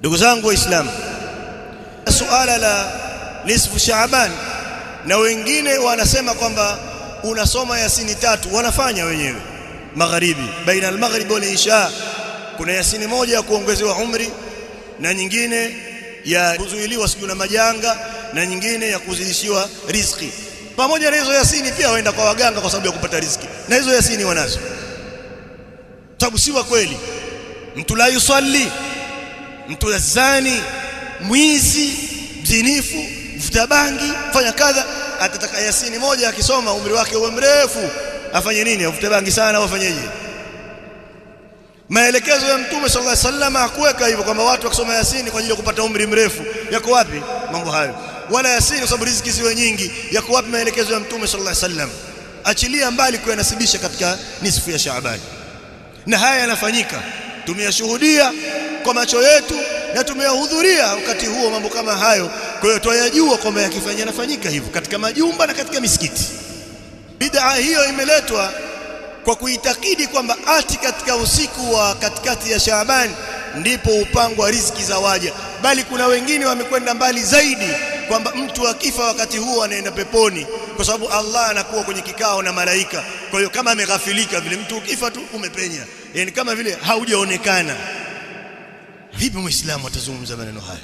Ndugu zangu Waislamu, suala la nisfu Shaaban, na wengine wanasema kwamba unasoma Yasini 3, wanafanya wenyewe magharibi, baina al-maghrib wal isha. Kuna Yasini moja ya kuongezewa umri, na nyingine ya kuzuiliwa siju na majanga, na nyingine ya kuzidishiwa riziki. Pamoja na hizo Yasini pia waenda kwa waganga kwa sababu ya kupata riziki, na hizo Yasini wanazo. Sababu si wa kweli mtu la yusalli, mtu zani, mwizi, mzinifu, mvuta bangi, fanya kadha, atataka Yasini moja akisoma umri wake uwe mrefu. Afanye nini? Avute bangi sana au afanyeje? Maelekezo ya Mtume sallallahu alaihi wasallam hakuweka hivyo kwamba watu wakisoma Yasini kwa ajili ya kupata umri mrefu. Yako wapi mambo hayo? Wala Yasini kwa sababu riziki ziwe nyingi. Yako wapi maelekezo ya Mtume sallallahu alaihi wasallam? Achilia mbali kuyanasibisha katika nisfu ya Shaaban. Na haya yanafanyika, tumeyashuhudia kwa macho yetu na tumeyahudhuria wakati huo mambo kama hayo. Kwa hiyo tuyajua kwamba yanafanyika hivyo katika majumba na katika misikiti. Bid'a hiyo imeletwa kwa kuitakidi kwamba ati katika usiku wa katikati ya Shaaban ndipo upangwa riziki za waja, bali kuna wengine wamekwenda mbali zaidi kwamba mtu akifa wakati huo anaenda peponi kwa sababu Allah anakuwa kwenye kikao na malaika. Kwa hiyo kama ameghafilika vile, mtu ukifa tu umepenya, yani kama vile haujaonekana. Vipi Muislamu atazungumza maneno haya?